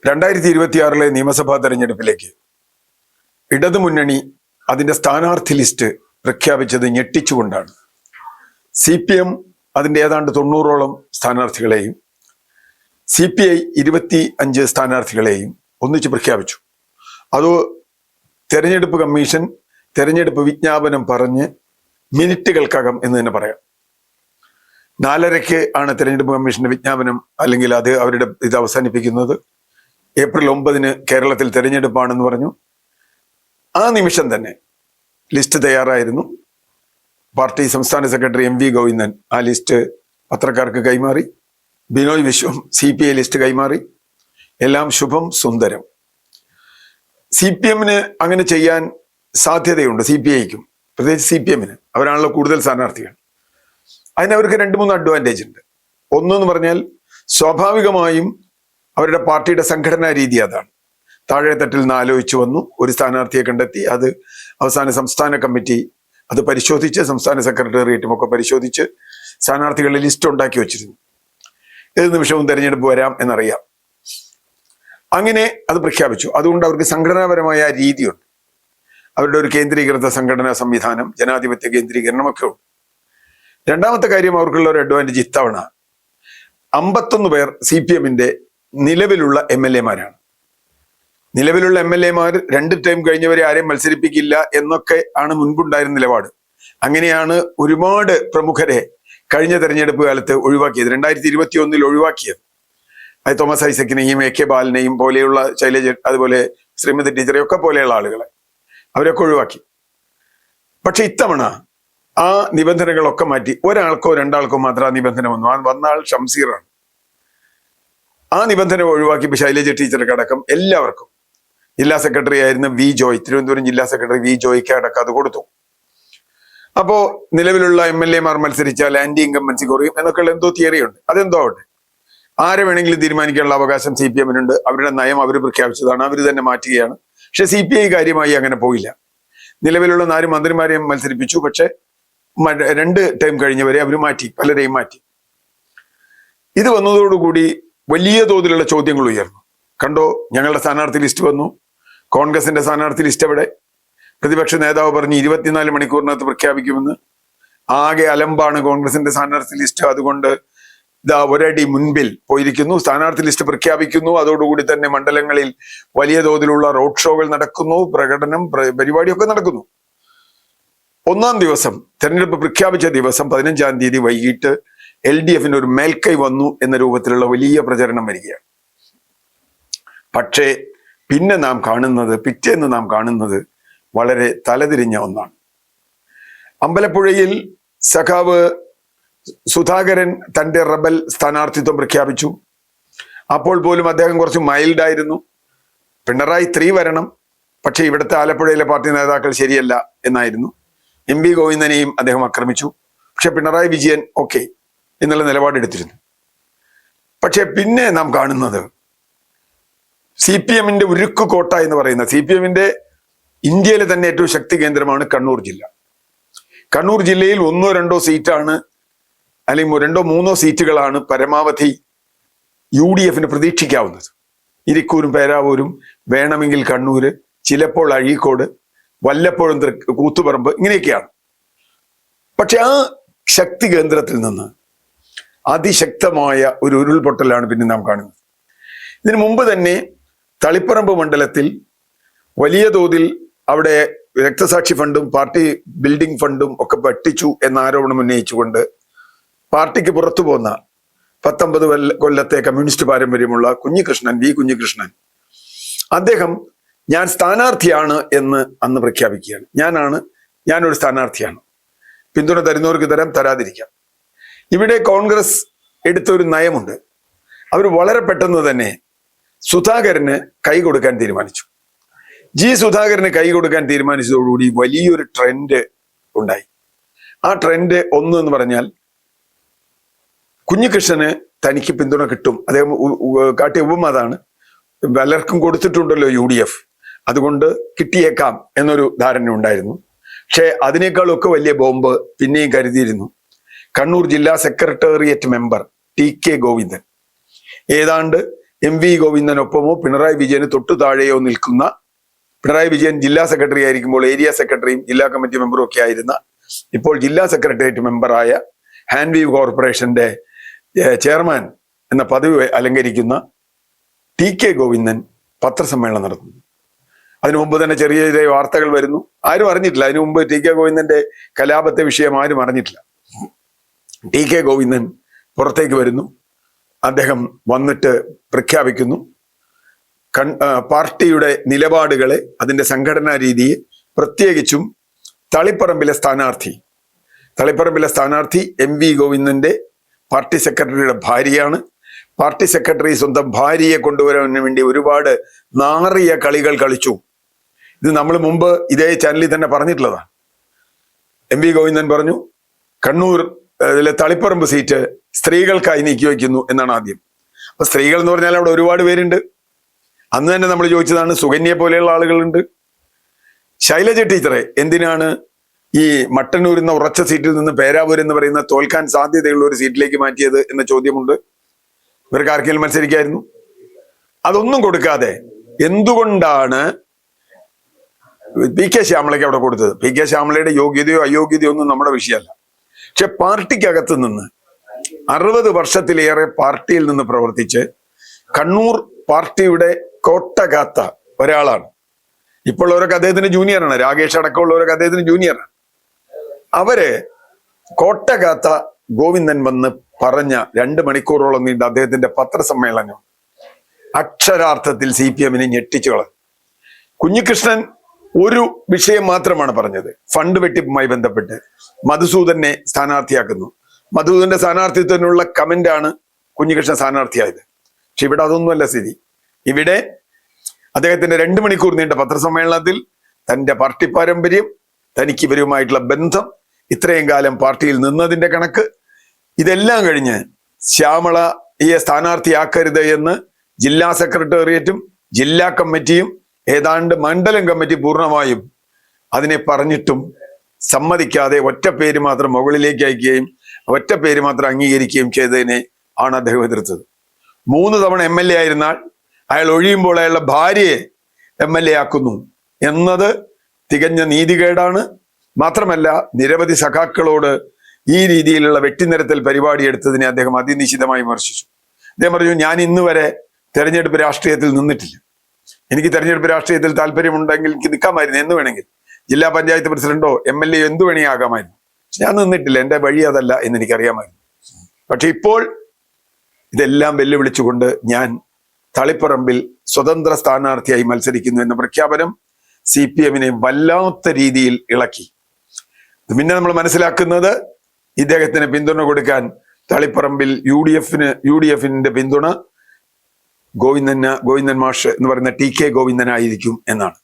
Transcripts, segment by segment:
2026 നിയമസഭാ തെരഞ്ഞെടുപ്പിലേക്ക് ഇടതുമുന്നണി അതിന്റെ സ്ഥാനാർത്ഥി ലിസ്റ്റ് പ്രഖ്യാപിച്ചത് ഞെട്ടിച്ചുകൊണ്ടാണ്. CPM അതിന്റെ ഏതാണ്ട് 90ഓളം സ്ഥാനാർത്ഥികളെയും CPI 25 സ്ഥാനാർത്ഥികളെയും ഒന്നിച്ച് പ്രഖ്യാപിച്ചു. അത് തെരഞ്ഞെടുപ്പ് കമ്മീഷൻ തെരഞ്ഞെടുപ്പ് വിജ്ഞാപനം പറഞ്ഞ് മിനിറ്റുകൾക്കകം എന്ന് തന്നെ പറയാം. 4:30 ആണ് തെരഞ്ഞെടുപ്പ് കമ്മീഷന്റെ വിജ്ഞാപനം, അല്ലെങ്കിൽ അത് അവരുടെ ഇത് അവസാനിപ്പിക്കുന്നത്. April 9 കേരളത്തിൽ തെരഞ്ഞെടുപ്പാണെന്ന് പറഞ്ഞു. ആ നിമിഷം തന്നെ ലിസ്റ്റ് തയ്യാറായിരുന്നു. പാർട്ടി സംസ്ഥാന സെക്രട്ടറി MV ഗോവിന്ദൻ ആ ലിസ്റ്റ് പത്രക്കാർക്ക് കൈമാറി. ബിനോയ് വിശ്വം CPI ലിസ്റ്റ് കൈമാറി. എല്ലാം ശുഭം സുന്ദരം. CPM-ന് അങ്ങനെ ചെയ്യാൻ സാധ്യതയുണ്ട്. CPI-ക്കും പ്രത്യേകിച്ച് CPM-ന്, അവരാണല്ലോ കൂടുതൽ സ്ഥാനാർത്ഥികൾ. അതിനവർക്ക് 2-3 അഡ്വാൻറ്റേജ് ഉണ്ട്. ഒന്നെന്ന് പറഞ്ഞാൽ സ്വാഭാവികമായും അവരുടെ പാർട്ടിയുടെ സംഘടനാ രീതി അതാണ്. താഴെ തട്ടിൽ നിന്ന് ആലോചിച്ചു വന്നു, ഒരു സ്ഥാനാർത്ഥിയെ കണ്ടെത്തി, അത് അവസാന സംസ്ഥാന കമ്മിറ്റി അത് പരിശോധിച്ച്, സംസ്ഥാന സെക്രട്ടേറിയറ്റും ഒക്കെ പരിശോധിച്ച് സ്ഥാനാർത്ഥികളുടെ ലിസ്റ്റ് ഉണ്ടാക്കി വെച്ചിരുന്നു. ഏത് നിമിഷവും തെരഞ്ഞെടുപ്പ് വരാം എന്നറിയാം. അങ്ങനെ അത് പ്രഖ്യാപിച്ചു. അതുകൊണ്ട് അവർക്ക് സംഘടനാപരമായ രീതിയുണ്ട്. അവരുടെ ഒരു കേന്ദ്രീകൃത സംഘടനാ സംവിധാനം, ജനാധിപത്യ കേന്ദ്രീകരണം ഒക്കെ ഉണ്ട്. രണ്ടാമത്തെ കാര്യം, അവർക്കുള്ള ഒരു അഡ്വാൻറ്റേജ് ഇത്തവണ 51 പേർ CPM-ന്റെ നിലവിലുള്ള MLA-മാരാണ്. നിലവിലുള്ള MLA-മാർ 2 ടൈം കഴിഞ്ഞവരെ ആരെയും മത്സരിപ്പിക്കില്ല എന്നൊക്കെ ആണ് മുൻപുണ്ടായിരുന്ന നിലപാട്. അങ്ങനെയാണ് ഒരുപാട് പ്രമുഖരെ കഴിഞ്ഞ തെരഞ്ഞെടുപ്പ് കാലത്ത് ഒഴിവാക്കിയത്. 2021 ഒഴിവാക്കിയത്. അത് തോമസ് ഐസക്കിനെയും AK ബാലനെയും പോലെയുള്ള ശൈലജ, അതുപോലെ ശ്രീമതി ടീച്ചറെയൊക്കെ പോലെയുള്ള ആളുകളെ അവരൊക്കെ ഒഴിവാക്കി. പക്ഷെ ഇത്തവണ ആ നിബന്ധനകളൊക്കെ മാറ്റി ഒരാൾക്കോ 2 ആൾക്കോ മാത്രം ആ നിബന്ധന വന്നു. ആ വന്ന ആൾ ഷംസീറാണ്. ആ നിബന്ധന ഒഴിവാക്കി ശൈലജ ടീച്ചർക്ക് അടക്കം എല്ലാവർക്കും, ജില്ലാ സെക്രട്ടറി ആയിരുന്ന V ജോയ്, തിരുവനന്തപുരം ജില്ലാ സെക്രട്ടറി V ജോയ്ക്ക് അടക്കം അത് കൊടുത്തു. അപ്പോ നിലവിലുള്ള MLA-മാർ മത്സരിച്ചാൽ ആന്റി ഇൻകംബൻസി കുറയും എന്നൊക്കെയുള്ള എന്തോ തിയറി ഉണ്ട്. അതെന്തോ ആവട്ടെ, ആരെ വേണമെങ്കിലും തീരുമാനിക്കാനുള്ള അവകാശം CPM-നുണ്ട്. അവരുടെ നയം അവർ പ്രഖ്യാപിച്ചതാണ്, അവർ തന്നെ മാറ്റുകയാണ്. പക്ഷെ CPI കാര്യമായി അങ്ങനെ പോയില്ല. നിലവിലുള്ള 4 മന്ത്രിമാരെയും മത്സരിപ്പിച്ചു. പക്ഷെ 2 ടൈം കഴിഞ്ഞവരെ അവർ മാറ്റി, പലരെയും മാറ്റി. ഇത് വന്നതോടുകൂടി വലിയ തോതിലുള്ള ചോദ്യങ്ങൾ ഉയർന്നു. കണ്ടോ, ഞങ്ങളുടെ സ്ഥാനാർത്ഥി ലിസ്റ്റ് വന്നു, കോൺഗ്രസിന്റെ സ്ഥാനാർത്ഥി ലിസ്റ്റ് എവിടെ? പ്രതിപക്ഷ നേതാവ് പറഞ്ഞ് 24 മണിക്കൂറിനകത്ത് പ്രഖ്യാപിക്കുമെന്ന്. ആകെ അലമ്പാണ് കോൺഗ്രസിന്റെ സ്ഥാനാർത്ഥി ലിസ്റ്റ്. അതുകൊണ്ട് ഇതാ ഒരടി മുൻപിൽ പോയിരിക്കുന്നു. സ്ഥാനാർത്ഥി ലിസ്റ്റ് പ്രഖ്യാപിക്കുന്നു. അതോടുകൂടി തന്നെ മണ്ഡലങ്ങളിൽ വലിയ തോതിലുള്ള റോഡ് ഷോകൾ നടക്കുന്നു, പ്രകടനം, പരിപാടിയൊക്കെ നടക്കുന്നു. 1-ാം ദിവസം, തെരഞ്ഞെടുപ്പ് പ്രഖ്യാപിച്ച ദിവസം 15-ാം തീയതി വൈകിട്ട് LDF-ന് ഒരു മേൽക്കൈ വന്നു എന്ന രൂപത്തിലുള്ള വലിയ പ്രചരണം വരികയാണ്. പക്ഷേ പിന്നെ പിറ്റേന്ന് നാം കാണുന്നത് വളരെ തലതിരിഞ്ഞ ഒന്നാണ്. അമ്പലപ്പുഴയിൽ സഖാവ് സുധാകരൻ തന്റെ റബൽ സ്ഥാനാർത്ഥിത്വം പ്രഖ്യാപിച്ചു. അപ്പോൾ പോലും അദ്ദേഹം കുറച്ച് മൈൽഡായിരുന്നു. പിണറായി 3 വരണം, പക്ഷെ ഇവിടുത്തെ ആലപ്പുഴയിലെ പാർട്ടി നേതാക്കൾ ശരിയല്ല എന്നായിരുന്നു. MV ഗോവിന്ദനെയും അദ്ദേഹം ആക്രമിച്ചു. പക്ഷെ പിണറായി വിജയൻ ഓക്കെ എന്നുള്ള നിലപാടെടുത്തിരുന്നു. പക്ഷെ പിന്നെ നാം കാണുന്നത് CPM-ന്റെ ഉരുക്കു കോട്ട എന്ന് പറയുന്ന, CPM-ന്റെ ഇന്ത്യയിലെ തന്നെ ഏറ്റവും ശക്തി കേന്ദ്രമാണ് കണ്ണൂർ ജില്ല. കണ്ണൂർ ജില്ലയിൽ 1-2 സീറ്റാണ്, അല്ലെങ്കിൽ 2-3 സീറ്റുകളാണ് പരമാവധി UDF-ന് പ്രതീക്ഷിക്കാവുന്നത്. ഇരിക്കൂരും പേരാവൂരും, വേണമെങ്കിൽ കണ്ണൂര്, ചിലപ്പോൾ അഴീക്കോട്, വല്ലപ്പോഴും കൂത്തുപറമ്പ്, ഇങ്ങനെയൊക്കെയാണ്. പക്ഷെ ആ ശക്തി കേന്ദ്രത്തിൽ നിന്ന് അതിശക്തമായ ഒരു ഉരുൾപൊട്ടലാണ് പിന്നെ നാം കാണുന്നത്. ഇതിനു മുമ്പ് തന്നെ തളിപ്പറമ്പ് മണ്ഡലത്തിൽ വലിയ തോതിൽ അവിടെ രക്തസാക്ഷി ഫണ്ടും പാർട്ടി ബിൽഡിംഗ് ഫണ്ടും ഒക്കെ വെട്ടിച്ചു എന്ന ആരോപണം ഉന്നയിച്ചുകൊണ്ട് പാർട്ടിക്ക് പുറത്തു പോന്ന 19 കൊല്ലത്തെ കമ്മ്യൂണിസ്റ്റ് പാരമ്പര്യമുള്ള V കുഞ്ഞികൃഷ്ണൻ, അദ്ദേഹം ഞാൻ സ്ഥാനാർത്ഥിയാണ് എന്ന് അന്ന് പ്രഖ്യാപിക്കുകയാണ്. ഞാനൊരു സ്ഥാനാർത്ഥിയാണ്, പിന്തുണ തരുന്നവർക്ക് തരാം, തരാതിരിക്കാം. ഇവിടെ കോൺഗ്രസ് എടുത്തൊരു നയമുണ്ട്. അവർ വളരെ പെട്ടെന്ന് തന്നെ സുധാകരന് കൈ കൊടുക്കാൻ തീരുമാനിച്ചു. സുധാകരന് കൈ കൊടുക്കാൻ തീരുമാനിച്ചതോടുകൂടി വലിയൊരു ട്രെൻഡ് ഉണ്ടായി. ആ ട്രെൻഡ് എന്ന് പറഞ്ഞാൽ, കുഞ്ഞികൃഷ്ണന് തനിക്ക് പിന്തുണ കിട്ടും. അദ്ദേഹം കാട്ടിയ ഉപമ അതാണ്. പലർക്കും കൊടുത്തിട്ടുണ്ടല്ലോ UDF, അതുകൊണ്ട് കിട്ടിയേക്കാം എന്നൊരു ധാരണ ഉണ്ടായിരുന്നു. പക്ഷെ അതിനേക്കാളൊക്കെ വലിയ ബോംബ് പിന്നെയും കരുതിയിരുന്നു കണ്ണൂർ ജില്ലാ സെക്രട്ടേറിയറ്റ് മെമ്പർ TK ഗോവിന്ദൻ. ഏതാണ്ട് MV ഗോവിന്ദനൊപ്പമോ പിണറായി വിജയന് തൊട്ടു താഴെയോ നിൽക്കുന്ന, പിണറായി വിജയൻ ജില്ലാ സെക്രട്ടറി ആയിരിക്കുമ്പോൾ ഏരിയ സെക്രട്ടറിയും ജില്ലാ കമ്മിറ്റി മെമ്പറും ഒക്കെ ആയിരുന്ന, ഇപ്പോൾ ജില്ലാ സെക്രട്ടേറിയറ്റ് മെമ്പറായ ഹാൻവീവ് കോർപ്പറേഷന്റെ ചെയർമാൻ എന്ന പദവി അലങ്കരിക്കുന്ന TK ഗോവിന്ദൻ പത്രസമ്മേളനം നടത്തുന്നു. അതിനു മുമ്പ് തന്നെ ചെറിയ ചെറിയ വാർത്തകൾ വരുന്നു. ആരും അറിഞ്ഞിട്ടില്ല. അതിനു മുമ്പ് TK ഗോവിന്ദന്റെ കലാപത്തെ വിഷയം ആരും അറിഞ്ഞിട്ടില്ല. TK ഗോവിന്ദൻ പുറത്തേക്ക് വരുന്നു. അദ്ദേഹം വന്നിട്ട് പ്രഖ്യാപിക്കുന്നു പാർട്ടിയുടെ നിലപാടുകളെ, അതിന്റെ സംഘടനാ രീതിയെ, പ്രത്യേകിച്ചും തളിപ്പറമ്പിലെ സ്ഥാനാർത്ഥി MV ഗോവിന്ദന്റെ പാർട്ടി സെക്രട്ടറിയുടെ ഭാര്യയാണ്. പാർട്ടി സെക്രട്ടറി സ്വന്തം ഭാര്യയെ കൊണ്ടുവരാൻ വേണ്ടി ഒരുപാട് നാറിയ കളികൾ കളിച്ചു. ഇത് നമ്മൾ മുമ്പ് ഇതേ ചാനലിൽ തന്നെ പറഞ്ഞിട്ടുള്ളതാണ്. MV ഗോവിന്ദൻ പറഞ്ഞു കണ്ണൂർ തളിപ്പറമ്പ് സീറ്റ് സ്ത്രീകൾക്കായി നീക്കി വയ്ക്കുന്നു എന്നാണ് ആദ്യം. അപ്പൊ സ്ത്രീകൾ എന്ന് പറഞ്ഞാൽ അവിടെ ഒരുപാട് പേരുണ്ട്. അന്ന് തന്നെ നമ്മൾ ചോദിച്ചതാണ്, സുകന്യെ പോലെയുള്ള ആളുകളുണ്ട്. ശൈലജ ടീച്ചറെ എന്തിനാണ് ഈ മട്ടന്നൂർ എന്ന ഉറച്ച സീറ്റിൽ നിന്ന് പേരാവൂർ എന്ന് പറയുന്ന തോൽക്കാൻ സാധ്യതയുള്ള ഒരു സീറ്റിലേക്ക് മാറ്റിയത് എന്ന ചോദ്യമുണ്ട്. ഇവർക്ക് ആർക്കെങ്കിലും മത്സരിക്കായിരുന്നു? അതൊന്നും കൊടുക്കാതെ എന്തുകൊണ്ടാണ് PK ശ്യാമളയ്ക്ക് അവിടെ കൊടുത്തത്? PK ശ്യാമളയുടെ യോഗ്യതയോ അയോഗ്യതയോ ഒന്നും നമ്മുടെ വിഷയമല്ല. പക്ഷെ പാർട്ടിക്കകത്ത് നിന്ന് 60 വർഷത്തിലേറെ പാർട്ടിയിൽ നിന്ന് പ്രവർത്തിച്ച് കണ്ണൂർ പാർട്ടിയുടെ കോട്ട കാത്ത ഒരാളാണ്. ഇപ്പോൾ ഉള്ളവരൊക്കെ അദ്ദേഹത്തിന് ജൂനിയറാണ്. രാകേഷ് അടക്കമുള്ളവരൊക്കെ അദ്ദേഹത്തിന് ജൂനിയറാണ്. അവര് കോട്ട കാത്ത ഗോവിന്ദൻ വന്ന് പറഞ്ഞ 2 മണിക്കൂറോളം നീണ്ട അദ്ദേഹത്തിന്റെ പത്രസമ്മേളനം അക്ഷരാർത്ഥത്തിൽ CPM-നെ ഞെട്ടിച്ചു കളഞ്ഞു. കുഞ്ഞികൃഷ്ണൻ ഒരു വിഷയം മാത്രമാണ് പറഞ്ഞത്. ഫണ്ട് വെട്ടിപ്പുമായി ബന്ധപ്പെട്ട് മധുസൂദനെ സ്ഥാനാർത്ഥിയാക്കുന്നു. മധുസൂദന്റെ സ്ഥാനാർത്ഥിത്വത്തിനുള്ള കമന്റാണ് കുഞ്ഞികൃഷ്ണൻ സ്ഥാനാർത്ഥിയായത്. പക്ഷെ ഇവിടെ അതൊന്നുമല്ല സ്ഥിതി. ഇവിടെ അദ്ദേഹത്തിന്റെ 2 മണിക്കൂർ നീണ്ട പത്രസമ്മേളനത്തിൽ തന്റെ പാർട്ടി പാരമ്പര്യം, തനിക്ക് ഇവരുമായിട്ടുള്ള ബന്ധം, ഇത്രയും കാലം പാർട്ടിയിൽ നിന്നതിന്റെ കണക്ക്, ഇതെല്ലാം കഴിഞ്ഞ് ശ്യാമളയെ സ്ഥാനാർത്ഥിയാക്കരുത് എന്ന് ജില്ലാ സെക്രട്ടേറിയറ്റും ജില്ലാ കമ്മിറ്റിയും ഏതാണ്ട് മണ്ഡലം കമ്മിറ്റി പൂർണ്ണമായും അതിനെ പറഞ്ഞിട്ടും സമ്മതിക്കാതെ ഒറ്റ പേര് മാത്രം മുകളിലേക്ക് അയക്കുകയും ഒറ്റ പേര് മാത്രം അംഗീകരിക്കുകയും ചെയ്തതിനെ ആണ് അദ്ദേഹം എതിർത്തത്. 3 തവണ MLA ആയിരുന്നാൽ അയാൾ ഒഴിയുമ്പോൾ അയാളുടെ ഭാര്യയെ MLA ആക്കുന്നു എന്നത് തികഞ്ഞ നീതികേടാണ്. മാത്രമല്ല നിരവധി സഖാക്കളോട് ഈ രീതിയിലുള്ള വെട്ടിനിരത്തൽ പരിപാടി എടുത്തതിനെ അദ്ദേഹം അതിനിശിതമായി വിമർശിച്ചു. അദ്ദേഹം പറഞ്ഞു, ഞാൻ ഇന്ന് വരെ തെരഞ്ഞെടുപ്പ് രാഷ്ട്രീയത്തിൽ നിന്നിട്ടില്ല. എനിക്ക് തെരഞ്ഞെടുപ്പ് രാഷ്ട്രീയത്തിൽ താല്പര്യമുണ്ടെങ്കിൽ എനിക്ക് നിൽക്കാമായിരുന്നു, എന്ന് വേണമെങ്കിൽ ജില്ലാ പഞ്ചായത്ത് പ്രസിഡന്റോ MLA എന്തു വേണമെങ്കിൽ ആകാമായിരുന്നു. ഞാൻ നിന്നിട്ടില്ല, എന്റെ വഴി അതല്ല എന്ന് എനിക്കറിയാമായിരുന്നു. പക്ഷെ ഇപ്പോൾ ഇതെല്ലാം വെല്ലുവിളിച്ചുകൊണ്ട് ഞാൻ തളിപ്പറമ്പിൽ സ്വതന്ത്ര സ്ഥാനാർത്ഥിയായി മത്സരിക്കുന്നു എന്ന പ്രഖ്യാപനം CPM-നെ വല്ലാത്ത രീതിയിൽ ഇളക്കി. പിന്നെ നമ്മൾ മനസ്സിലാക്കുന്നത്, ഇദ്ദേഹത്തിന് പിന്തുണ കൊടുക്കാൻ തളിപ്പറമ്പിൽ UDF-ന്റെ പിന്തുണ ഗോവിന്ദൻ മാഷ് എന്ന് പറയുന്ന TK ഗോവിന്ദനായിരിക്കും എന്നാണ്.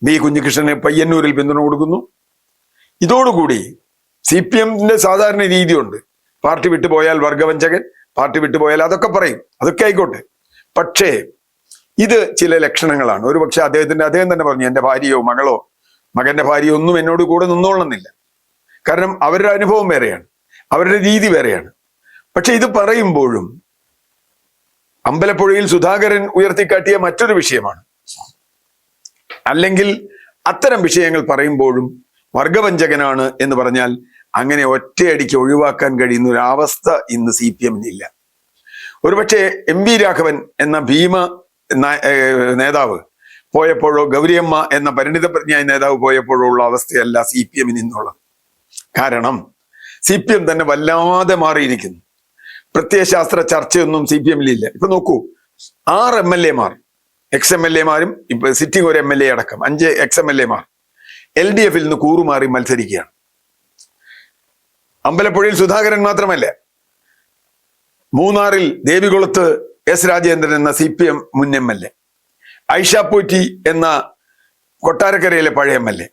B കുഞ്ഞികൃഷ്ണന് പയ്യന്നൂരിൽ പിന്തുണ കൊടുക്കുന്നു. ഇതോടുകൂടി CPM-ന്റെ സാധാരണ രീതിയുണ്ട്, പാർട്ടി വിട്ടുപോയാൽ വർഗവഞ്ചകൻ, പാർട്ടി വിട്ടുപോയാൽ അതൊക്കെ പറയും, അതൊക്കെ ആയിക്കോട്ടെ. പക്ഷേ ഇത് ചില ലക്ഷണങ്ങളാണ്. ഒരു പക്ഷെ അദ്ദേഹം തന്നെ പറഞ്ഞു, എന്റെ ഭാര്യയോ മകളോ മകന്റെ ഭാര്യയോ ഒന്നും എന്നോട് കൂടെ നിന്നോളണമെന്നില്ല. കാരണം അവരുടെ അനുഭവം വേറെയാണ്, അവരുടെ രീതി വേറെയാണ്. പക്ഷെ ഇത് പറയുമ്പോഴും അമ്പലപ്പുഴയിൽ സുധാകരൻ ഉയർത്തിക്കാട്ടിയ മറ്റൊരു വിഷയമാണ്. അല്ലെങ്കിൽ അത്തരം വിഷയങ്ങൾ പറയുമ്പോഴും വർഗവഞ്ചകനാണ് എന്ന് പറഞ്ഞാൽ അങ്ങനെ ഒറ്റയടിക്ക് ഒഴിവാക്കാൻ കഴിയുന്ന ഒരു അവസ്ഥ ഇന്ന് CPM-നില്ല. ഒരുപക്ഷെ MV രാഘവൻ എന്ന ഭീമ നേതാവ് പോയപ്പോഴോ ഗൗരിയമ്മ എന്ന പരിണിതപ്രജ്ഞായ നേതാവ് പോയപ്പോഴോ ഉള്ള അവസ്ഥയല്ല CPM-ന് ഇന്നുള്ളത്. കാരണം CPM തന്നെ വല്ലാതെ മാറിയിരിക്കുന്നു. പ്രത്യയശാസ്ത്ര ചർച്ചയൊന്നും CPM-ലില്ല. ഇപ്പൊ നോക്കൂ, 6 MLA-മാർ, ex-MLA-മാരും ഇപ്പൊ സിറ്റിംഗ് ഒരു MLA അടക്കം 5 ex-MLA-മാർ LDF-ൽ നിന്ന് കൂറുമാറി മത്സരിക്കുകയാണ്. അമ്പലപ്പുഴയിൽ സുധാകരൻ മാത്രമല്ല, മൂന്നാറിൽ ദേവികുളത്ത് S രാജേന്ദ്രൻ എന്ന CPM മുൻ MLA, ഐഷ പോറ്റി എന്ന കൊട്ടാരക്കരയിലെ പഴയ MLA,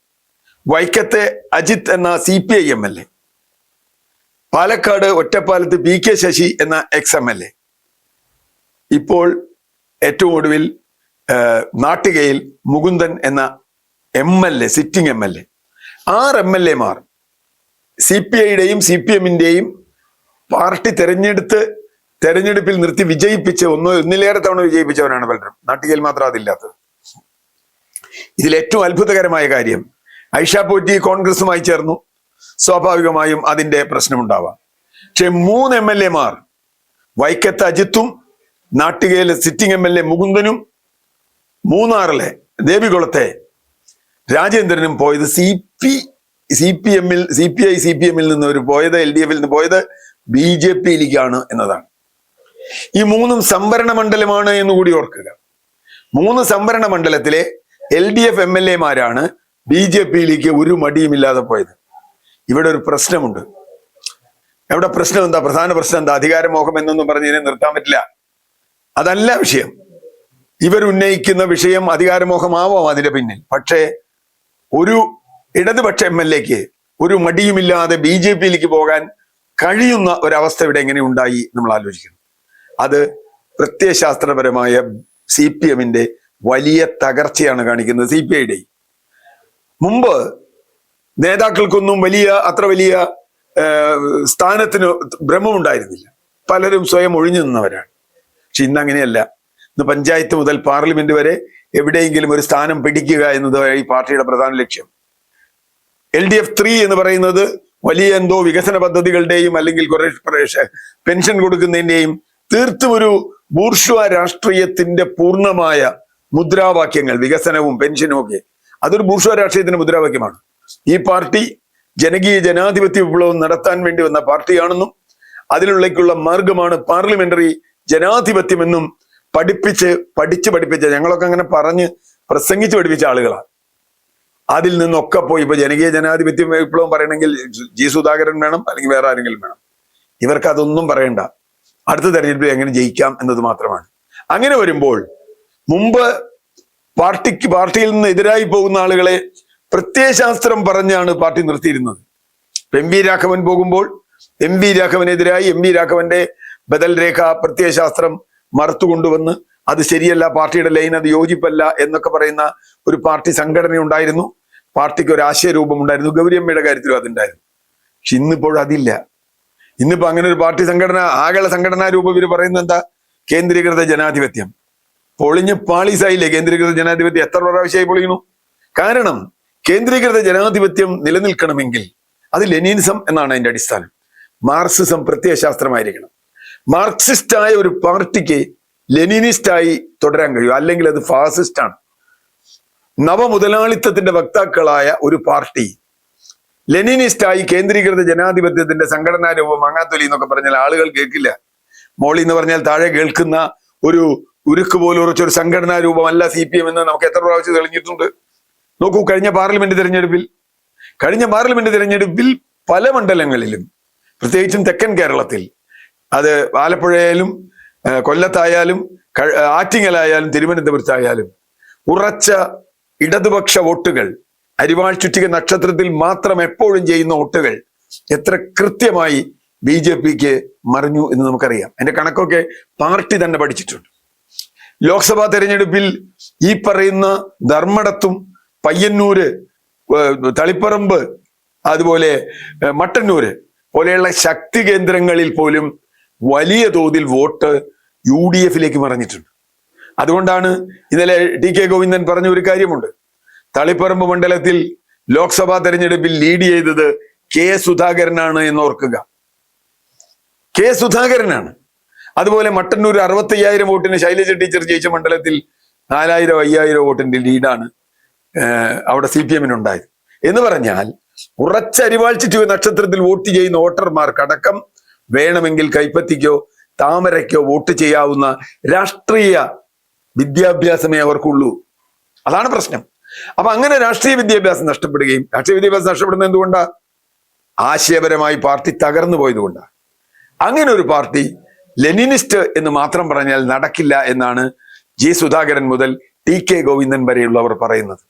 വൈക്കത്തെ അജിത് എന്ന CPI MLA, പാലക്കാട് ഒറ്റപ്പാലത്ത് PK ശശി എന്ന ex-MLA, ഇപ്പോൾ ഏറ്റവും ഒടുവിൽ നാട്ടികയിൽ മുകുന്ദൻ എന്ന MLA, സിറ്റിംഗ് MLA. 6 MLA-മാർ CPI-യുടെയും CPM-ന്റെയും പാർട്ടി തെരഞ്ഞെടുത്ത് തെരഞ്ഞെടുപ്പിൽ നിർത്തി വിജയിപ്പിച്ച് ഒന്നിലേറെ തവണ വിജയിപ്പിച്ചവനാണ് പലരും. നാട്ടികയിൽ മാത്രം അതില്ലാത്തത്. ഇതിൽ ഏറ്റവും അത്ഭുതകരമായ കാര്യം, ഐഷ പോറ്റി കോൺഗ്രസുമായി ചേർന്നു, സ്വാഭാവികമായും അതിന്റെ പ്രശ്നമുണ്ടാവാം. പക്ഷെ 3 MLA മാർ, വൈക്കത്ത് അജിത്തും നാട്ടികയിലെ സിറ്റിംഗ് MLA മുകുന്ദനും മൂന്നാറിലെ ദേവികുളത്തെ രാജേന്ദ്രനും പോയത് CPI CPM നിന്ന് പോയത് LDF നിന്ന് പോയത് BJPയിലേക്കാണ് എന്നതാണ്. ഈ 3 സംവരണ മണ്ഡലമാണ് എന്ന് കൂടി ഓർക്കുക. 3 സംവരണ മണ്ഡലത്തിലെ LDF MLA മാരാണ് BJPയിലേക്ക് ഒരു മടിയുമില്ലാതെ പോയത്. ഇവിടെ ഒരു പ്രശ്നമുണ്ട്. എവിടെ പ്രശ്നം എന്താ? പ്രധാന പ്രശ്നം എന്താ? അധികാരമോഹം എന്നൊന്നും പറഞ്ഞ് ഇതിനെ നിർത്താൻ പറ്റില്ല. അതല്ല വിഷയം. ഇവരുന്നയിക്കുന്ന വിഷയം അധികാരമോഹമാവാം അതിന്റെ പിന്നിൽ. പക്ഷേ ഒരു ഇടതുപക്ഷ MLAക്ക് ഒരു മടിയുമില്ലാതെ BJPയിലേക്ക് പോകാൻ കഴിയുന്ന ഒരവസ്ഥ ഇവിടെ എങ്ങനെ ഉണ്ടായി നമ്മൾ ആലോചിക്കണം. അത് പ്രത്യയശാസ്ത്രപരമായ CPMന്റെ വലിയ തകർച്ചയാണ് കാണിക്കുന്നത്. CPIയുടെ മുമ്പ് നേതാക്കൾക്കൊന്നും അത്ര വലിയ സ്ഥാനത്തിന് ഭ്രമമുണ്ടായിരുന്നില്ല. പലരും സ്വയം ഒഴിഞ്ഞു നിന്നവരാണ്. പക്ഷെ ഇന്ന് അങ്ങനെയല്ല. ഇന്ന് പഞ്ചായത്ത് മുതൽ പാർലമെന്റ് വരെ എവിടെയെങ്കിലും ഒരു സ്ഥാനം പിടിക്കുക എന്നത് ഈ പാർട്ടിയുടെ പ്രധാന ലക്ഷ്യം. LDF 3 എന്ന് പറയുന്നത് വലിയ എന്തോ വികസന പദ്ധതികളുടെയും അല്ലെങ്കിൽ കുറെ പെൻഷൻ കൊടുക്കുന്നതിന്റെയും തീർത്തും ഒരു ബൂർഷ്വാ രാഷ്ട്രീയത്തിന്റെ പൂർണ്ണമായ മുദ്രാവാക്യങ്ങൾ, വികസനവും പെൻഷനും ഒക്കെ, അതൊരു ബൂർഷ്വാ രാഷ്ട്രീയത്തിന്റെ മുദ്രാവാക്യമാണ്. ഈ പാർട്ടി ജനകീയ ജനാധിപത്യ വിപ്ലവം നടത്താൻ വേണ്ടി വന്ന പാർട്ടിയാണെന്നും അതിനുള്ളേക്കുള്ള മാർഗമാണ് പാർലമെന്ററി ജനാധിപത്യമെന്നും പഠിപ്പിച്ച ഞങ്ങളൊക്കെ അങ്ങനെ പറഞ്ഞ് പ്രസംഗിച്ച് പഠിപ്പിച്ച ആളുകളാണ്. അതിൽ നിന്നൊക്കെ പോയി ഇപ്പൊ ജനകീയ ജനാധിപത്യ വിപ്ലവം പറയണമെങ്കിൽ സുധാകരൻ വേണം, അല്ലെങ്കിൽ വേറെ ആരെങ്കിലും വേണം. ഇവർക്ക് അതൊന്നും പറയണ്ട. അടുത്ത തെരഞ്ഞെടുപ്പിൽ എങ്ങനെ ജയിക്കാം എന്നത് മാത്രമാണ്. അങ്ങനെ വരുമ്പോൾ മുമ്പ് പാർട്ടിയിൽ നിന്ന് എതിരായി പോകുന്ന ആളുകളെ പ്രത്യയശാസ്ത്രം പറഞ്ഞാണ് പാർട്ടി നിർത്തിയിരുന്നത്. MV രാഘവൻ പോകുമ്പോൾ MV രാഘവനെതിരായി MV രാഘവന്റെ ബദൽ രേഖ പ്രത്യയശാസ്ത്രം മറുത്തുകൊണ്ടുവന്ന് അത് ശരിയല്ല, പാർട്ടിയുടെ ലൈൻ അത് യോജിപ്പല്ല എന്നൊക്കെ പറയുന്ന ഒരു പാർട്ടി സംഘടന ഉണ്ടായിരുന്നു. പാർട്ടിക്ക് ഒരു ആശയരൂപം ഉണ്ടായിരുന്നു. ഗൗരിയമ്മയുടെ കാര്യത്തിലും അതുണ്ടായിരുന്നു. പക്ഷെ ഇന്നിപ്പോഴും അതില്ല. ഇന്നിപ്പോ അങ്ങനെ ഒരു പാർട്ടി സംഘടന, ആഗോള സംഘടനാ രൂപം ഇവർ പറയുന്നത് എന്താ? കേന്ദ്രീകൃത ജനാധിപത്യം. പൊളിഞ്ഞ് പാളീസായില്ലേ കേന്ദ്രീകൃത ജനാധിപത്യം? എത്ര പ്രാവശ്യമായി പൊളിയുന്നു? കാരണം കേന്ദ്രീകൃത ജനാധിപത്യം നിലനിൽക്കണമെങ്കിൽ അത് ലെനിനിസം എന്നാണ് അതിന്റെ അടിസ്ഥാനം. മാർക്സിസം പ്രത്യയശാസ്ത്രമായിരിക്കണം. മാർക്സിസ്റ്റായ ഒരു പാർട്ടിക്ക് ലെനിനിസ്റ്റായി തുടരാൻ കഴിയും, അല്ലെങ്കിൽ അത് ഫാസിസ്റ്റാണ്. നവമുതലാളിത്തത്തിന്റെ വക്താക്കളായ ഒരു പാർട്ടി ലെനിനിസ്റ്റായി കേന്ദ്രീകൃത ജനാധിപത്യത്തിന്റെ സംഘടനാ രൂപം അങ്ങാത്തൊലി എന്നൊക്കെ പറഞ്ഞാൽ ആളുകൾ കേൾക്കില്ല. മോളി എന്ന് പറഞ്ഞാൽ താഴെ കേൾക്കുന്ന ഒരു ഉരുക്ക് പോലെ ഉറച്ചൊരു സംഘടനാ രൂപമല്ല CPM എന്ന് നമുക്ക് എത്ര പ്രാവശ്യം തെളിഞ്ഞിട്ടുണ്ട്. നോക്കൂ, കഴിഞ്ഞ പാർലമെന്റ് തിരഞ്ഞെടുപ്പിൽ പല മണ്ഡലങ്ങളിലും, പ്രത്യേകിച്ചും തെക്കൻ കേരളത്തിൽ, അത് ആലപ്പുഴയായാലും കൊല്ലത്തായാലും ആറ്റിങ്ങലായാലും തിരുവനന്തപുരത്തായാലും ഉറച്ച ഇടതുപക്ഷ വോട്ടുകൾ, അരിവാൾ ചുറ്റിക നക്ഷത്രത്തിൽ മാത്രം എപ്പോഴും ചെയ്യുന്ന വോട്ടുകൾ എത്ര കൃത്യമായി BJPക്ക് മറിഞ്ഞു എന്ന് നമുക്കറിയാം. അതിന്റെ കണക്കൊക്കെ പാർട്ടി തന്നെ പഠിച്ചിട്ടുണ്ട്. ലോക്സഭാ തെരഞ്ഞെടുപ്പിൽ ഈ പറയുന്ന ധർമ്മടത്തും പയ്യന്നൂര്, തളിപ്പറമ്പ്, അതുപോലെ മട്ടന്നൂര് പോലെയുള്ള ശക്തി കേന്ദ്രങ്ങളിൽ പോലും വലിയ തോതിൽ വോട്ട് UDFിലേക്ക് മറിഞ്ഞിട്ടുണ്ട്. അതുകൊണ്ടാണ് ഇന്നലെ TK ഗോവിന്ദൻ പറഞ്ഞ ഒരു കാര്യമുണ്ട്. തളിപ്പറമ്പ് മണ്ഡലത്തിൽ ലോക്സഭാ തെരഞ്ഞെടുപ്പിൽ ലീഡ് ചെയ്തത് K സുധാകരനാണ് എന്നോർക്കുക. K സുധാകരനാണ്. അതുപോലെ മട്ടന്നൂർ 65,000 വോട്ടിന് ശൈലജ ടീച്ചർ ജയിച്ച മണ്ഡലത്തിൽ 4,000-5,000 വോട്ടിന്റെ ലീഡാണ് അവിടെ CPMനുണ്ടായത്. എന്ന് പറഞ്ഞാൽ ഉറച്ച അരിവാൾ ചുറ്റിക നക്ഷത്രത്തിൽ വോട്ട് ചെയ്യുന്ന വോട്ടർമാർക്കടക്കം വേണമെങ്കിൽ കൈപ്പത്തിക്കോ താമരയ്ക്കോ വോട്ട് ചെയ്യാവുന്ന രാഷ്ട്രീയ വിദ്യാഭ്യാസമേ അവർക്കുള്ളൂ. അതാണ് പ്രശ്നം. അപ്പൊ അങ്ങനെ രാഷ്ട്രീയ വിദ്യാഭ്യാസം നഷ്ടപ്പെടുകയും, രാഷ്ട്രീയ വിദ്യാഭ്യാസം നഷ്ടപ്പെടുന്നത് എന്തുകൊണ്ടാ? ആശയപരമായി പാർട്ടി തകർന്നു പോയതുകൊണ്ടാണ്. അങ്ങനെ ഒരു പാർട്ടി ലെനിനിസ്റ്റ് എന്ന് മാത്രം പറഞ്ഞാൽ നടക്കില്ല എന്നാണ് സുധാകരൻ മുതൽ TK ഗോവിന്ദൻ വരെയുള്ളവർ പറയുന്നത്.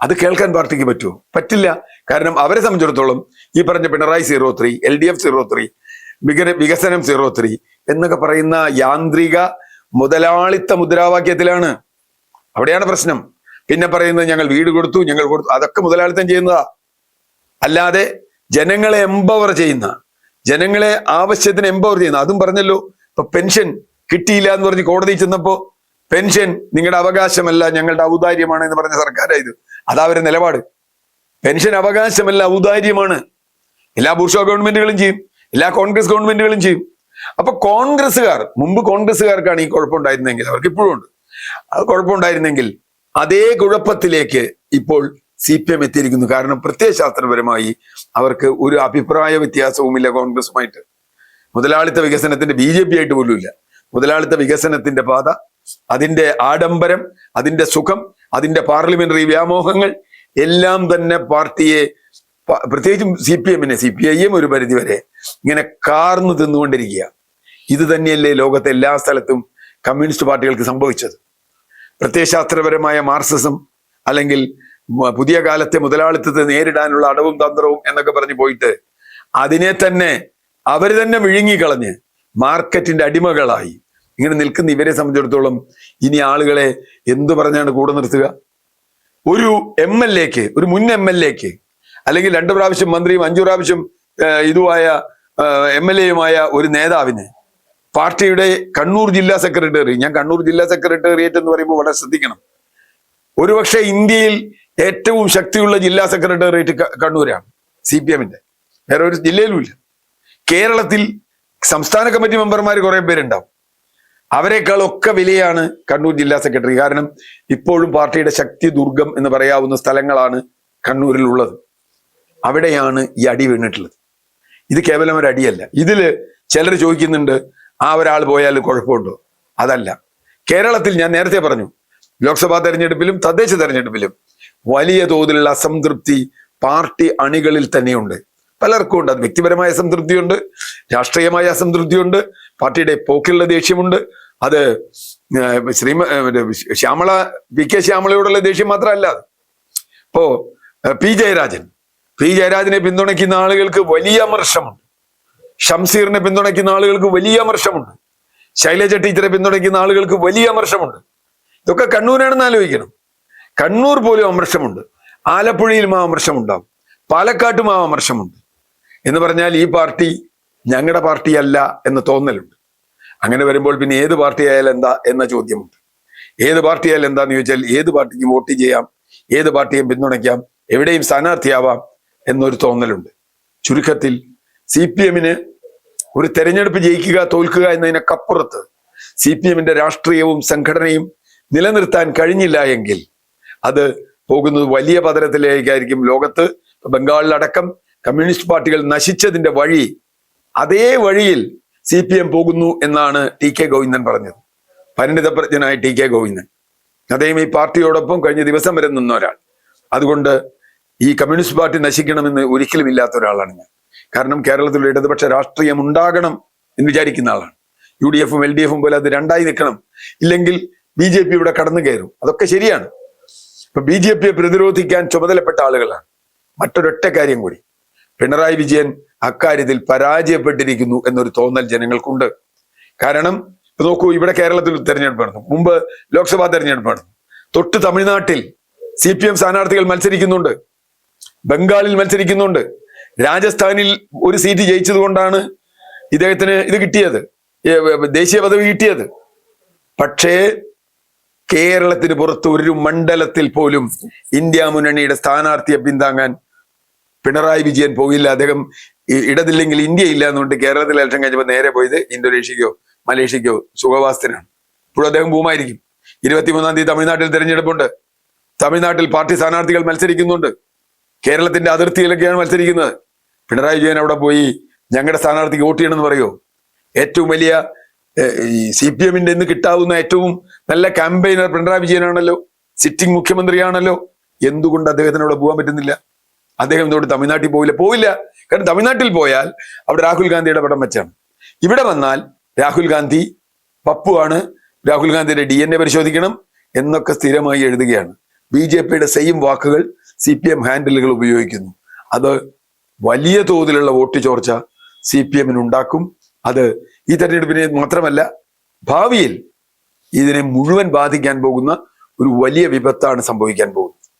അത് കേൾക്കാൻ പാർട്ടിക്ക് പറ്റുമോ? പറ്റില്ല. കാരണം അവരെ സംബന്ധിച്ചിടത്തോളം ഈ പറഞ്ഞ പിണറായി 03, LDF 03, വികസനം 03 എന്നൊക്കെ പറയുന്ന യാന്ത്രിക മുതലാളിത്ത മുദ്രാവാക്യത്തിലാണ്. അവിടെയാണ് പ്രശ്നം. പിന്നെ പറയുന്നത് ഞങ്ങൾ വീട് കൊടുത്തു, അതൊക്കെ മുതലാളിത്തം ചെയ്യുന്നതാ. അല്ലാതെ ജനങ്ങളെ എംപവർ ചെയ്യുന്ന, ജനങ്ങളെ ആവശ്യത്തിന് എംപവർ ചെയ്യുന്നു. അതും പറഞ്ഞല്ലോ, ഇപ്പൊ പെൻഷൻ കിട്ടിയില്ല എന്ന് പറഞ്ഞ് കോടതി ചെന്നപ്പോ പെൻഷൻ നിങ്ങളുടെ അവകാശമല്ല, ഞങ്ങളുടെ ഔദാര്യമാണ് എന്ന് പറഞ്ഞ സർക്കാരായത്. അതാ അവരുടെ നിലപാട്. പെൻഷൻ അവകാശമല്ല, ഔദാര്യമാണ്. എല്ലാ ബൂർഷ്വാ ഗവൺമെന്റുകളും ചെയ്യും, എല്ലാ കോൺഗ്രസ് ഗവൺമെന്റുകളും ചെയ്യും. അപ്പൊ മുമ്പ് കോൺഗ്രസ്സുകാർക്കാണ് ഈ കുഴപ്പമുണ്ടായിരുന്നെങ്കിൽ, അവർക്ക് ഇപ്പോഴും ഉണ്ട്, അത് കുഴപ്പമുണ്ടായിരുന്നെങ്കിൽ അതേ കുഴപ്പത്തിലേക്ക് ഇപ്പോൾ CPM എത്തിയിരിക്കുന്നു. കാരണം പ്രത്യയശാസ്ത്രപരമായി അവർക്ക് ഒരു അഭിപ്രായ വ്യത്യാസവുമില്ല കോൺഗ്രസുമായിട്ട്. മുതലാളിത്ത വികസനത്തിന്റെ BJP ആയിട്ട് പോലും ഇല്ല. മുതലാളിത്ത വികസനത്തിന്റെ പാത, അതിന്റെ ആഡംബരം, അതിന്റെ സുഖം, അതിന്റെ പാർലമെന്ററി വ്യാമോഹങ്ങൾ എല്ലാം തന്നെ പാർട്ടിയെ, പ്രത്യേകിച്ചും CPM-നെ, CPI-യും ഒരു പരിധിവരെ ഇങ്ങനെ കാർന്നു തിന്നുകൊണ്ടിരിക്കുക. ഇത് തന്നെയല്ലേ ലോകത്തെ എല്ലാ സ്ഥലത്തും കമ്മ്യൂണിസ്റ്റ് പാർട്ടികൾക്ക് സംഭവിച്ചത്. പ്രത്യയശാസ്ത്രപരമായ മാർക്സിസം അല്ലെങ്കിൽ പുതിയ കാലത്തെ മുതലാളിത്തത്തെ നേരിടാനുള്ള അടവും തന്ത്രവും എന്നൊക്കെ പറഞ്ഞു പോയിട്ട് അതിനെ തന്നെ അവർ തന്നെ വിഴുങ്ങിക്കളഞ്ഞ് മാർക്കറ്റിന്റെ അടിമകളായി ഇങ്ങനെ നിൽക്കുന്ന ഇവരെ സംബന്ധിച്ചിടത്തോളം ഇനി ആളുകളെ എന്തു പറഞ്ഞാണ് കൂടെ നിർത്തുക? ഒരു MLA-ക്ക്, ഒരു മുൻ MLA-ക്ക്, അല്ലെങ്കിൽ 2 പ്രാവശ്യം മന്ത്രിയും 5 പ്രാവശ്യം ഇതുമായ MLA-യുമായ ഒരു നേതാവിന് പാർട്ടിയുടെ കണ്ണൂർ ജില്ലാ സെക്രട്ടറി, ഞാൻ കണ്ണൂർ ജില്ലാ സെക്രട്ടേറിയറ്റ് എന്ന് പറയുമ്പോൾ വളരെ ശ്രദ്ധിക്കണം, ഒരുപക്ഷെ ഇന്ത്യയിൽ ഏറ്റവും ശക്തിയുള്ള ജില്ലാ സെക്രട്ടേറിയറ്റ് കണ്ണൂരാണ് CPM-ന്റെ, വേറെ ഒരു ജില്ലയിലും ഇല്ല. കേരളത്തിൽ സംസ്ഥാന കമ്മിറ്റി മെമ്പർമാർ കുറെ പേരുണ്ടാവും, അവരെക്കാളൊക്കെ വിലയാണ് കണ്ണൂർ ജില്ലാ സെക്രട്ടറി. കാരണം ഇപ്പോഴും പാർട്ടിയുടെ ശക്തി ദുർഗം എന്ന് പറയാവുന്ന സ്ഥലങ്ങളാണ് കണ്ണൂരിൽ ഉള്ളത്. അവിടെയാണ് ഈ അടി വീണിട്ടുള്ളത്. ഇത് കേവലം ഒരു അടിയല്ല. ഇതില് ചിലർ ചോദിക്കുന്നുണ്ട്, ആ ഒരാൾ പോയാൽ കുഴപ്പമുണ്ടോ? അതല്ല. കേരളത്തിൽ ഞാൻ നേരത്തെ പറഞ്ഞു, ലോക്സഭാ തെരഞ്ഞെടുപ്പിലും തദ്ദേശ തെരഞ്ഞെടുപ്പിലും വലിയ തോതിലുള്ള അസംതൃപ്തി പാർട്ടി അണികളിൽ തന്നെയുണ്ട്. പലർക്കും ഉണ്ട്. അത് വ്യക്തിപരമായ അസംതൃപ്തിയുണ്ട്, രാഷ്ട്രീയമായ അസംതൃപ്തിയുണ്ട്, പാർട്ടിയുടെ പോക്കിലുള്ള ദേഷ്യമുണ്ട്. അത് ശ്യാമള, PK ശ്യാമളയോടുള്ള ദേഷ്യം മാത്രമല്ല. ഇപ്പോ P ജയരാജനെ പിന്തുണയ്ക്കുന്ന ആളുകൾക്ക് വലിയ അമർഷമുണ്ട്, ഷംസീറിനെ പിന്തുണയ്ക്കുന്ന ആളുകൾക്ക് വലിയ അമർഷമുണ്ട്, ശൈലജ ടീച്ചറെ പിന്തുണയ്ക്കുന്ന ആളുകൾക്ക് വലിയ അമർഷമുണ്ട്. ഇതൊക്കെ കണ്ണൂരാണെന്ന് ആലോചിക്കണം. കണ്ണൂർ പോലും അമർഷമുണ്ട്, ആലപ്പുഴയിലും ആ അമർഷമുണ്ടാവും, പാലക്കാട്ടും ആ അമർഷമുണ്ട്. എന്ന് പറഞ്ഞാൽ ഈ പാർട്ടി ഞങ്ങളുടെ പാർട്ടിയല്ല എന്ന തോന്നലുണ്ട്. അങ്ങനെ വരുമ്പോൾ പിന്നെ ഏത് പാർട്ടി ആയാലും എന്താ എന്ന ചോദ്യമുണ്ട്. ഏത് പാർട്ടി ആയാലും എന്താന്ന് ചോദിച്ചാൽ ഏത് പാർട്ടിക്ക് വോട്ട് ചെയ്യാം, ഏത് പാർട്ടിയും പിന്തുണയ്ക്കാം, എവിടെയും സ്ഥാനാർത്ഥിയാവാം എന്നൊരു തോന്നലുണ്ട്. ചുരുക്കത്തിൽ CPM-ന് ഒരു തെരഞ്ഞെടുപ്പ് ജയിക്കുക തോൽക്കുക എന്നതിനൊക്കപ്പുറത്ത് CPM-ന്റെ രാഷ്ട്രീയവും സംഘടനയും നിലനിർത്താൻ കഴിഞ്ഞില്ല എങ്കിൽ അത് പോകുന്നത് വലിയ പതനത്തിലേക്കായിരിക്കും. ലോകത്ത് ബംഗാളിലടക്കം കമ്മ്യൂണിസ്റ്റ് പാർട്ടികൾ നശിച്ചതിന്റെ വഴി, അതേ വഴിയിൽ CPM പോകുന്നു എന്നാണ് TK ഗോവിന്ദൻ പറഞ്ഞത്. പരിണിതപ്രജ്ഞനായ TK ഗോവിന്ദൻ, അദ്ദേഹം ഈ പാർട്ടിയോടൊപ്പം കഴിഞ്ഞ ദിവസം വരെ നിന്ന ഒരാൾ. അതുകൊണ്ട് ഈ കമ്മ്യൂണിസ്റ്റ് പാർട്ടി നശിക്കണമെന്ന് ഒരിക്കലും ഇല്ലാത്ത ഒരാളാണ് ഞാൻ. കാരണം കേരളത്തിൽ ഇടതുപക്ഷ രാഷ്ട്രീയം ഉണ്ടാകണം എന്ന് വിചാരിക്കുന്ന ആളാണ്. UDF-ഉം LDF-ഉം പോലെ അത് രണ്ടായി നിൽക്കണം, ഇല്ലെങ്കിൽ BJP ഇവിടെ കടന്നു കയറും. അതൊക്കെ ശരിയാണ്. ഇപ്പൊ BJP-യെ പ്രതിരോധിക്കാൻ ചുമതലപ്പെട്ട ആളുകളാണ്. മറ്റൊരൊറ്റ കാര്യം കൂടി, പിണറായി വിജയൻ അക്കാര്യത്തിൽ പരാജയപ്പെട്ടിരിക്കുന്നു എന്നൊരു തോന്നൽ ജനങ്ങൾക്കുണ്ട്. കാരണം നോക്കൂ, ഇവിടെ കേരളത്തിൽ തെരഞ്ഞെടുപ്പ് നടന്നു, മുമ്പ് ലോക്സഭാ തെരഞ്ഞെടുപ്പ് നടന്നു, തൊട്ട് തമിഴ്നാട്ടിൽ CPM സ്ഥാനാർത്ഥികൾ മത്സരിക്കുന്നുണ്ട്, ബംഗാളിൽ മത്സരിക്കുന്നുണ്ട്, രാജസ്ഥാനിൽ ഒരു സീറ്റ് ജയിച്ചത് കൊണ്ടാണ് ഇദ്ദേഹത്തിന് ഇത് കിട്ടിയത്, ദേശീയ പദവി കിട്ടിയത്. പക്ഷേ കേരളത്തിന് പുറത്ത് ഒരു മണ്ഡലത്തിൽ പോലും ഇന്ത്യ മുന്നണിയുടെ സ്ഥാനാർത്ഥിയെ പിന്താങ്ങാൻ പിണറായി വിജയൻ പോയില്ല. അദ്ദേഹം ഇടതില്ലെങ്കിൽ ഇന്ത്യ ഇല്ല എന്നുകൊണ്ട് കേരളത്തിൽ ഇലക്ഷൻ കഴിഞ്ഞപ്പോൾ നേരെ പോയത് ഇന്തോനേഷ്യക്കോ മലേഷ്യക്കോ സുഖവാസത്തിനാണ്. ഇപ്പോഴും അദ്ദേഹം ഭൂമായിരിക്കും. 23-ാം തീയതി തമിഴ്നാട്ടിൽ തെരഞ്ഞെടുപ്പുണ്ട്. തമിഴ്നാട്ടിൽ പാർട്ടി സ്ഥാനാർത്ഥികൾ മത്സരിക്കുന്നുണ്ട്. കേരളത്തിന്റെ അതിർത്തിയിലൊക്കെയാണ് മത്സരിക്കുന്നത്. പിണറായി വിജയൻ അവിടെ പോയി ഞങ്ങളുടെ സ്ഥാനാർത്ഥിക്ക് വോട്ട് ചെയ്യണമെന്ന് പറയുമോ? ഏറ്റവും വലിയ CPM-ന്റെ ഇന്ന് കിട്ടാവുന്ന ഏറ്റവും നല്ല ക്യാമ്പയിനർ പിണറായി വിജയനാണല്ലോ, സിറ്റിംഗ് മുഖ്യമന്ത്രിയാണല്ലോ. എന്തുകൊണ്ട് അദ്ദേഹത്തിന് അവിടെ പോകാൻ പറ്റുന്നില്ല? അദ്ദേഹം എന്തുകൊണ്ട് തമിഴ്നാട്ടിൽ പോയില്ല? കാരണം തമിഴ്നാട്ടിൽ പോയാൽ അവിടെ രാഹുൽ ഗാന്ധിയുടെ പടം വെച്ചാണ്. ഇവിടെ വന്നാൽ രാഹുൽ ഗാന്ധി പപ്പുവാണ്, രാഹുൽ ഗാന്ധിയുടെ DNA പരിശോധിക്കണം എന്നൊക്കെ സ്ഥിരമായി എഴുതുകയാണ്. BJP-യുടെ സെയിം വാക്കുകൾ CPM ഹാൻഡിലുകൾ ഉപയോഗിക്കുന്നു. അത് വലിയ തോതിലുള്ള വോട്ട് ചോർച്ച CPM-ന് ഉണ്ടാക്കും. അത് ഈ തെരഞ്ഞെടുപ്പിനെ മാത്രമല്ല, ഭാവിയിൽ ഇതിനെ മുഴുവൻ ബാധിക്കാൻ പോകുന്ന ഒരു വലിയ വിപത്താണ് സംഭവിക്കാൻ പോകുന്നത്.